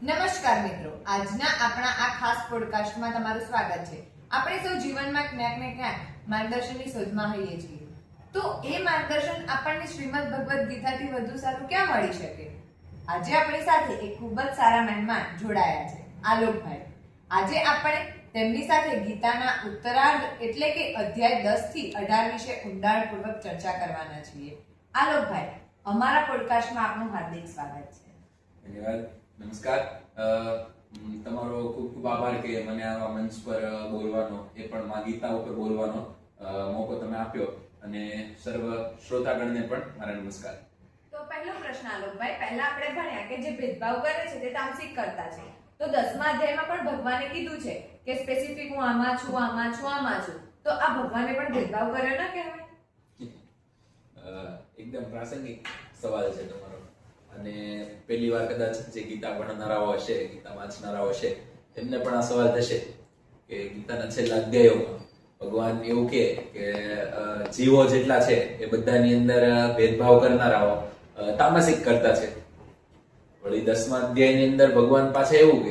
નમસ્કાર મિત્રો, આજના આપણા આ ખાસ પોડકાસ્ટમાં તમારું સ્વાગત છે. આપણે સૌ જીવનમાં ક્યાંક ને ક્યાંક માર્ગદર્શનની શોધમાં હોઈએ છીએ. તો એ માર્ગદર્શન આપણને શ્રીમદ ભગવદ્ ગીતાથી વધુ સારું ક્યાં મળી શકે? આજે આપણી સાથે એક ખૂબ જ સારા મહેમાન જોડાયા છે, આલોકભાઈ. આજે આપણે તેમની સાથે ગીતાના ઉત્તરાર્ધ એટલે કે અધ્યાય 10 થી 18 વિશે ઊંડાણપૂર્વક ચર્ચા કરવાના છીએ. આલોકભાઈ, અમારા પોડકાસ્ટમાં આપનું હાર્દિક સ્વાગત છે. ધન્યવાદ. નમસ્કાર. તમારો ખૂબ ખૂબ આભાર કે મને આવા મંચ પર બોલવાનો, એ પણ માં ગીતા ઉપર બોલવાનો મોકો તમે આપ્યો, અને સર્વ શ્રોતાગણને પણ મારા નમસ્કાર. તો પહેલો પ્રશ્ન આલોકભાઈ, પહેલા આપણે ભણ્યા કે જે ભેદભાવ કરે છે તે તામસિક કરતા છે. તો 10મા અધ્યાયમાં પણ ભગવાને કીધું છે કે સ્પેસિફિક હું આમાં છું, આમાં છું, આમાં છું. તો આ ભગવાને પણ ભેદભાવ કર્યો ન કહેવાય? એકદમ પ્રાસંગિક સવાલ છે તમારો. અને પહેલી વાર કદાચ જે ગીતા ભણનારાઓ હશે, ગીતા વાંચનારાઓ હશે, તેમને પણ આ સવાલ થશે કે ગીતાના છેલ્લા અધ્યાયોમાં ભગવાન એવું કે જીવો જેટલા છે એ બધાની અંદર ભેદભાવ કરનારાઓ તામસિક કરતા છે. વળી 10મા અધ્યાયની અંદર ભગવાન પાછા એવું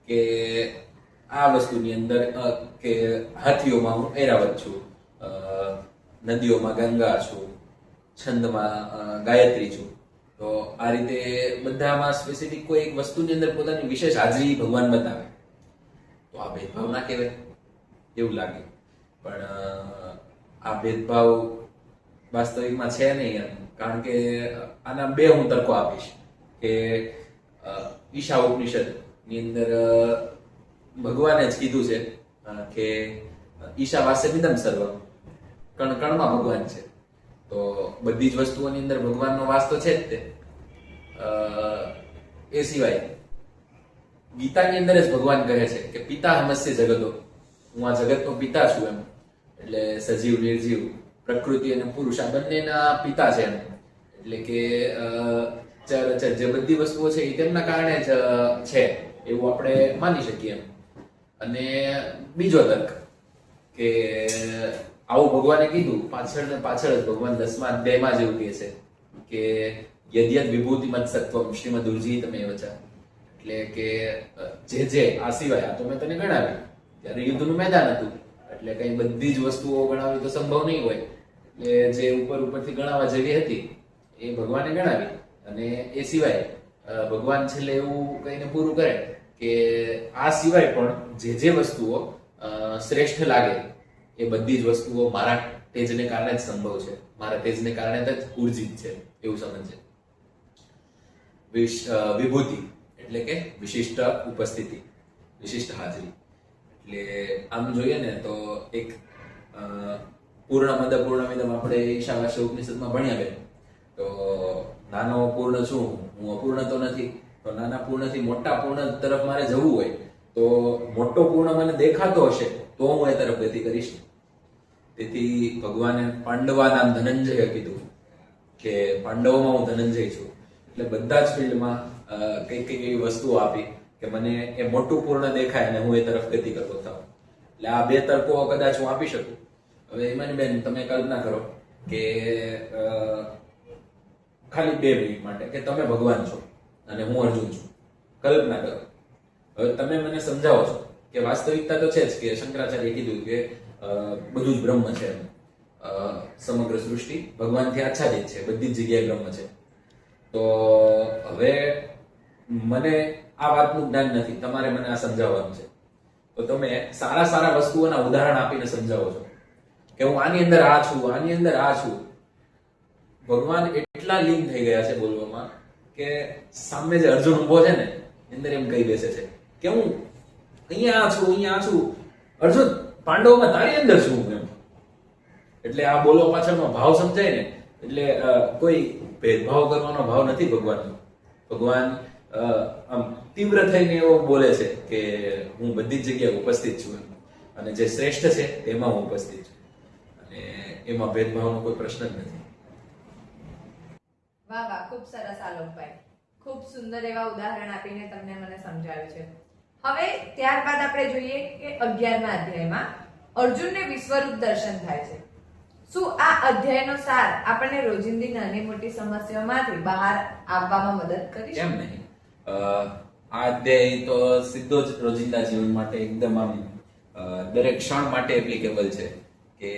કે આ વસ્તુની અંદર કે હાથીઓમાં હું ઐરાવત છું, નદીઓમાં ગંગા છું, છંદમાં ગાયત્રી છું. તો આ રીતે બધામાં સ્પેસિફિક કોઈ એક વસ્તુની અંદર પોતાની વિશેષ હાજરી ભગવાન બતાવે. તો આ ભેદભાવ ના કહેવાય એવું લાગે, પણ આ ભેદભાવ વાસ્તવિકમાં છે નહીં એમ. કારણ કે આના બે હું તર્કો આપીશ કે ઈશા ઉપનિષદ ની અંદર ભગવાને જ કીધું છે કે ઈશા વાસ્યમિદમ સર્વ, કણ કણમાં ભગવાન છે. તો બધી જ વસ્તુઓની અંદર ભગવાનનો વાસ તો છે જ તે. એ સિવાય ગીતાની અંદર જ ભગવાન કહે છે કે પિતા હમસ્ય જગતો, હું આ જગતનો પિતા છું એમ. એટલે સજીવ, નિર્જીવ, પ્રકૃતિ અને પુરુષ આ બંનેના પિતા છે એમ. એટલે કે ચર અચર જે બધી વસ્તુઓ છે એ તેમના કારણે જ છે એવું આપણે માની શકીએ એમ. અને બીજો તર્ક કે આવું ભગવાને કીધું, પાછળ જ ભગવાન 10મા અધ્યાયમાં જ એવું કહે છે કે યદ્યદ વિભૂતિ મત સત્વમ શ્રીમદ ઉર્જીતમેવ ચ. એટલે કે જે આ સિવાય, આ તો મેં તને ગણાવી, ત્યારે યુદ્ધનું મેદાન હતું, એટલે કઈ બધી જ વસ્તુઓ ગણાવી તો સંભવ નહીં હોય. એટલે જે ઉપરથી ગણાવવા જેવી હતી એ ભગવાને ગણાવી. અને એ સિવાય ભગવાન છેલ્લે એવું કહીને પૂરું કરે કે આ સિવાય પણ જે વસ્તુઓ શ્રેષ્ઠ લાગે એ બધી જ વસ્તુઓ મારા તેજને કારણે જ સંભવ છે, મારા તેજને કારણે જ ઉર્જિત છે એવું સમજે. વિભૂતિ એટલે કે વિશિષ્ટ ઉપસ્થિતિ, વિશિષ્ટ હાજરી. એટલે આમ જોઈએ ને તો એક પૂર્ણમદ પૂર્ણમિદમ આપણે ઈશાવાસ્ય ઉપનિષદમાં ભણ્યા બેન. તો નાનો પૂર્ણ છું, હું અપૂર્ણ તો નથી. તો નાના પૂર્ણથી મોટા પૂર્ણ તરફ મારે જવું હોય તો મોટો પૂર્ણ મને દેખાતો હશે તો હું એ તરફ ગતિ કરીશ. તેથી ભગવાને પાંડવા નામ ધનંજય કીધું કે પાંડવોમાં હું ધનંજય છું. એટલે બધા જ ફિલ્ડમાં કઈક એવી વસ્તુઓ આપી કે મને એ મોટું પૂર્ણ દેખાય અને હું એ તરફ ગતિ કરતો થાઉં. એટલે આ બે તર્કો કદાચ હું આપી શકું. હવે હિમાનીબેન, તમે કલ્પના કરો કે ખાલી 2 મિનિટ માટે કે તમે ભગવાન છો અને હું અર્જુન છું. કલ્પના કરો. હવે તમે મને સમજાવો છો કે વાસ્તવિકતા તો છે જ કે શંકરાચાર્ય કીધું કે બધું જ બ્રહ્મ છે. સમગ્ર સૃષ્ટિ ભગવાનથી આચ્છાદિત છે, બધી જ જગ્યાએ બ્રહ્મ છે. તો હવે મને આ વાતનું જ્ઞાન નથી, તમારે મને આ સમજાવવાનું છે. તો તમે સારા વસ્તુઓના ઉદાહરણ આપીને સમજાવો છો કે હું આની અંદર આ છું, આની અંદર આ છું. ભગવાન એટલા લીન થઈ ગયા છે બોલવામાં કે સામે જે અર્જુન ઉભો છે ને અંદર એમ કહી બેસે છે કે હું અહીંયા છું, અહીંયા છું. અર્જુન, પાંડવોમાં તારી અંદર છું એમ. એટલે આ બોલવા પાછળનો ભાવ સમજાય ને. એટલે કોઈ ભેદભાવ કરવાનો ભાવ નથી ભગવાનનો. ભગવાન આમ તીવ્ર થઈને એવો બોલે છે કે હું બધી જ જગ્યાએ ઉપસ્થિત છું એમ. અને જે શ્રેષ્ઠ છે તેમાં હું ઉપસ્થિત છું, અને એમાં ભેદભાવનો કોઈ પ્રશ્ન જ નથી. વાહ વાહ, ખૂબ સરસ આલોકભાઈ. ખૂબ સુંદર એવા ઉદાહરણ આપીને તમને મને સમજાવ્યું છે. હવે ત્યારબાદ આપણે જોઈએ કે 11મા અધ્યાયમાં અર્જુનને વિશ્વરૂપ દર્શન થાય છે. શું આ અધ્યાયનો સાર આપણને રોજિંદી નાની મોટી સમસ્યાઓમાંથી બહાર આવવામાં મદદ કરી? કેમ નહીં? આ અધ્યાય તો સીધો જ રોજિંદા જીવન માટે એકદમ આમ દરેક ક્ષણ માટે એપ્લિકેબલ છે કે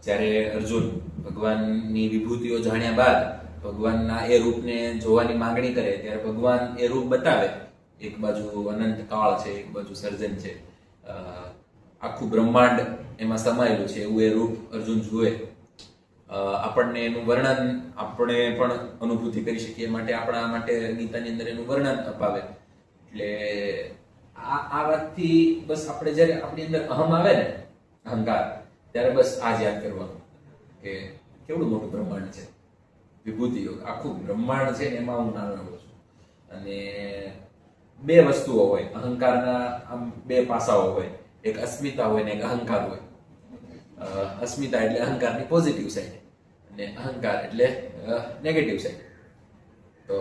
જ્યારે અર્જુન ભગવાનની વિભૂતિઓ જાણ્યા બાદ ભગવાનના એ રૂપને જોવાની માંગણી કરે ત્યારે ભગવાન એ રૂપ બતાવે. એક બાજુ અનંત કાળ છે, એક બાજુ સર્જન છે, આખું બ્રહ્માંડ એમાં સમાયેલું છે એવું એ રૂપ અર્જુન જુએ. આપણને એનું વર્ણન આપણે પણ અનુભૂતિ કરી શકીએ માટે આપણા માટે ગીતાની અંદર એનું વર્ણન અપાવે. એટલે આ વાતથી બસ આપણે જ્યારે આપણી અંદર અહમ આવે ને, અહંકાર, ત્યારે બસ આ જ યાદ કરવાનું કે કેવડું મોટું બ્રહ્માંડ છે. વિભૂતિ યોગ આખું બ્રહ્માંડ છે ને એમાં હું નાનો છું. અને બે વસ્તુઓ હોય અહંકારના, આમ બે પાસાઓ હોય, એક અસ્મિતા હોય ને એક અહંકાર હોય. અસ્મિતા એટલે અહંકારની પોઝિટિવ સાઈડ અને અહંકાર એટલે નેગેટિવ સાઈડ. તો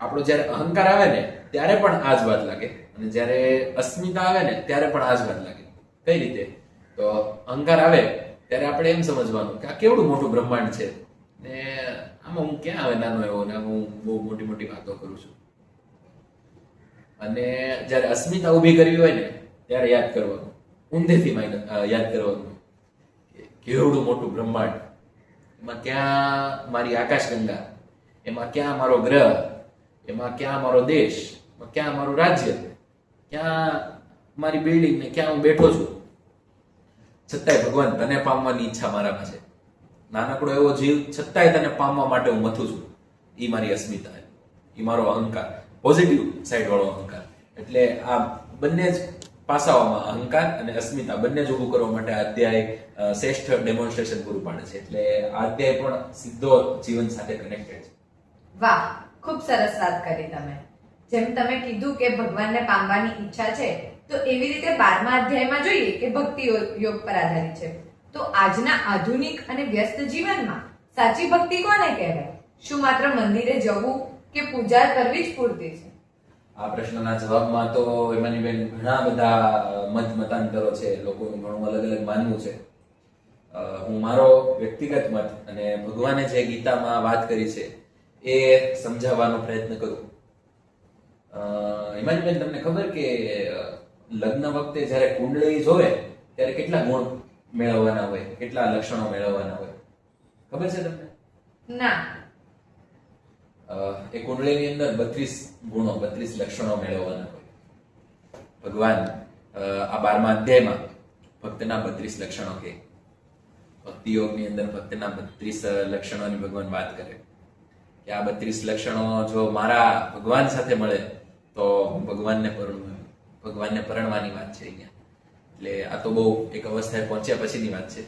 આપણો જ્યારે અહંકાર આવે ને ત્યારે પણ આ જ વાત લાગે અને જ્યારે અસ્મિતા આવે ને ત્યારે પણ આ જ વાત લાગે. કઈ રીતે? તો અહંકાર આવે ત્યારે આપણે એમ સમજવાનું કે આ કેવડું મોટું બ્રહ્માંડ છે ને આમાં હું ક્યાં આવે નાનો એવો ને હું બહુ મોટી મોટી વાતો કરું છું. અને જ્યારે અસ્મિતા ઊભી કરવી હોય ને ત્યારે યાદ કરવાનું, ઊંધેથી યાદ કરવાનું કે કેવડું મોટું બ્રહ્માંડ, એમાં ક્યાં મારી આકાશગંગા, એમાં ક્યાં મારો ગ્રહ, એમાં ક્યાં મારો દેશ, ક્યાં મારું રાજ્ય, ક્યાં મારી બિલ્ડિંગ ને ક્યાં હું બેઠો છું. છતાંય ભગવાન તને પામવાની ઈચ્છા મારામાં છે. નાનકડો એવો જીવ છતાંય તને પામવા માટે હું મથું છું. એ મારી અસ્મિતા, એ મારો અહંકાર, પોઝિટિવ સાઈડ વાળો અહંકાર. એટલે આ બંને જ પાસાઓમાં અહંકાર અને અસ્મિતા બંને જ ઊભું કરવા માટે આ અધ્યાય શ્રેષ્ઠ ડેમોન્સ્ટ્રેશન પૂરું પાડે છે. એટલે આ અધ્યાય પણ સીધો જીવન સાથે કનેક્ટેડ છે. વાહ, ખૂબ સરસ વાત કરી તમે. જેમ તમે કીધું કે ભગવાનને પામવાની ઈચ્છા છે, તો એવી રીતે 12મા અધ્યાયમાં જોઈએ કે ભક્તિ યોગ પર આધારિત છે. તો આજના આધુનિક અને વ્યસ્ત જીવનમાં સાચી ભક્તિ કોને કહેવાય? શું માત્ર મંદિરે જવું કે પૂજા કરવી જ પૂરતી છે? આ પ્રશ્નના જવાબમાં તો હિમાનીબેન ઘણા બધા મતાંતરો છે, લોકોનું ઘણું અલગ અલગ માનવું છે. હું મારો વ્યક્તિગત મત અને ભગવાને જે ગીતામાં વાત કરી છે એ સમજાવવાનો પ્રયત્ન કરું. હિમાનીબેન, તમને ખબર કે લગ્ન વખતે જ્યારે કુંડળી જોવે ત્યારે કેટલા ગુણ મેળવવાના હોય, કેટલા લક્ષણો મેળવવાના હોય, ખબર છે તમને? ના. એ કુંડળીની અંદર 32 ગુણો, 32 લક્ષણો મેળવવાના હોય. ભગવાન આ 12મા અધ્યાયમાં ભક્તના 32 લક્ષણો કે ભક્તિ યોગની અંદર ભક્તના 32 લક્ષણોની ભગવાન વાત કરે કે આ 32 લક્ષણો જો મારા ભગવાન સાથે મળે તો હું ભગવાનને પરણવાની વાત છે અહીંયા. એટલે આ તો બહુ એક અવસ્થાએ પહોંચ્યા પછીની વાત છે.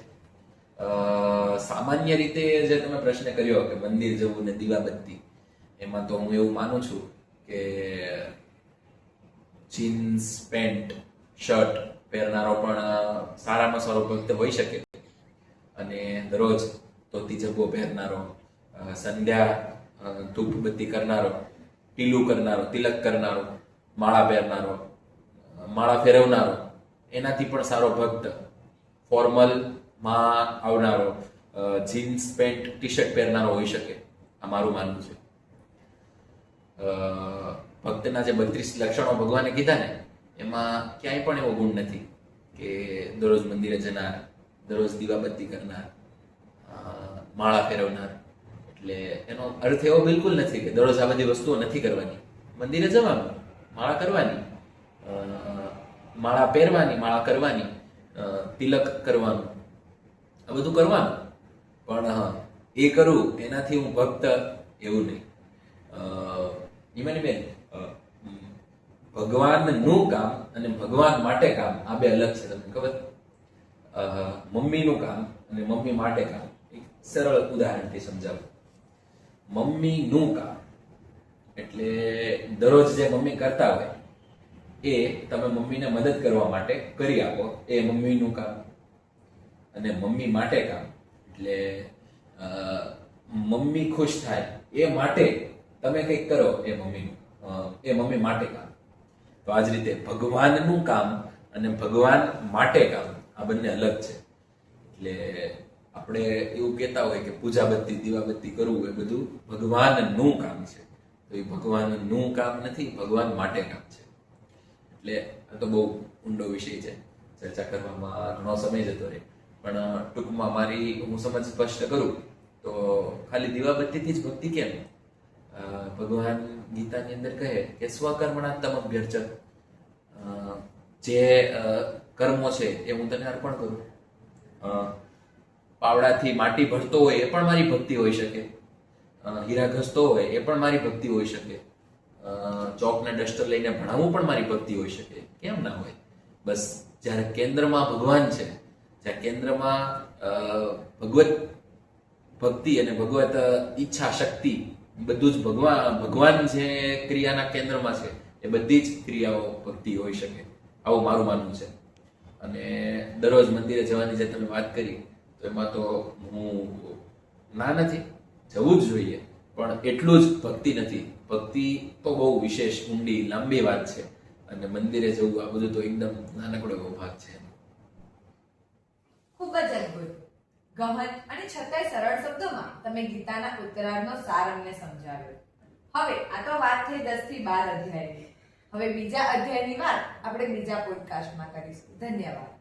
સામાન્ય રીતે જે તમે પ્રશ્ન કર્યો કે મંદિર જવું ને દીવાબત્તી, એમાં તો હું એવું માનું છું કે જીન્સ પેન્ટ શર્ટ પહેરનારો પણ સારામાં સારો ભક્ત હોઈ શકે અને દરરોજ ધોતી જબ્બો પહેરનારો, સંધ્યા ધૂપબત્તી કરનારો, ટીલું કરનારો, તિલક કરનારો, માળા પહેરનારો, માળા ફેરવનારો, એનાથી પણ સારો ભક્ત, ફોર્મલમાં આવનારો, જીન્સ પેન્ટ ટી શર્ટ પહેરનારો હોઈ શકે. આ મારું માનવું છે. ભક્તના જે 32 લક્ષણો ભગવાને કીધા ને એમાં ક્યાંય પણ એવો ગુણ નથી કે દરરોજ મંદિરે જનાર, દરરોજ દીવાબત્તી કરનાર, માળા ફેરવનાર. એટલે એનો અર્થ એવો બિલકુલ નથી કે દરરોજ આ બધી વસ્તુઓ નથી કરવાની. મંદિરે જવાનું, માળા કરવાની, માળા પહેરવાની, માળા કરવાની, તિલક કરવાનું, આ બધું કરવાનું. પણ એ કરું એનાથી હું ભક્ત એવું નહીં. હિમાનીબેન, ભગવાનનું કામ અને ભગવાન માટે કામ આ બે અલગ છે. તમને ખબર? મમ્મીનું કામ અને મમ્મી માટે કામ એક સરળ ઉદાહરણથી સમજાવું. મમ્મીનું કામ એટલે દરરોજ જે મમ્મી કરતા હોય એ તમે મમ્મીને મદદ કરવા માટે કરી આપો, એ મમ્મીનું કામ. અને મમ્મી માટે કામ એટલે મમ્મી ખુશ થાય એ માટે તમે કંઈક કરો, એ મમ્મી માટે કામ. તો આ જ રીતે ભગવાનનું કામ અને ભગવાન માટે કામ આ બંને અલગ છે. એટલે આપણે એવું કહેતા હોય કે પૂજાબત્તી દીવાબત્તી કરવું એ બધું ભગવાનનું કામ છે. તો એ ભગવાનનું કામ નથી, ભગવાન માટે કામ છે. એટલે આ તો બહુ ઊંડો વિષય છે, ચર્ચા કરવામાં ઘણો સમય જતો રહે. પણ ટૂંકમાં મારી હું સમજ સ્પષ્ટ કરું તો ખાલી દીવાબત્તીથી જ ભક્તિ કેમ? ભગવાન ગીતાની અંદર કહે કે સ્વકર્મણાત્તમ અભ્યર્ચ, જે કર્મો છે એ હું તને અર્પણ કરું. પાવડાથી માટી ભરતો હોય એ પણ મારી ભક્તિ હોઈ શકે, હીરા ઘસતો હોય એ પણ મારી ભક્તિ હોઈ શકે, ચોક ને ડસ્ટર લઈને ભણાવવું પણ મારી ભક્તિ હોઈ શકે. કેમ ના હોય? બસ જ્યારે કેન્દ્રમાં ભગવાન છે, જ્યાં કેન્દ્રમાં ભગવત ભક્તિ અને ભગવત ઈચ્છા શક્તિ બધું જ ભગવાન જે ક્રિયાના કેન્દ્રમાં છે એ બધી જ ક્રિયાઓ ભક્તિ હોઈ શકે, આવું મારું માનવું છે. અને દરરોજ મંદિરે જવાની જે તમે વાત કરી તો એમાં તો હું ના નથી, જવું જ જોઈએ, પણ એટલું જ ભક્તિ નથી. ભક્તિ તો બહુ વિશેષ, ઊંડી, લાંબી વાત છે. અને મંદિરે જવું આ બધું તો એકદમ નાનકડો એવો ભાગ છે. ખૂબ જ અદ્ભુત, ગહન અને છતાંય સરળ શબ્દોમાં તમે ગીતાના ઉત્તરાર્ધનો સાર અમને સમજાવ્યો. હવે આ તો વાત થઈ 10 થી 12 અધ્યાયની. હવે બીજા અધ્યાયની વાત આપણે બીજા પોડકાસ્ટમાં કરીશું. ધન્યવાદ.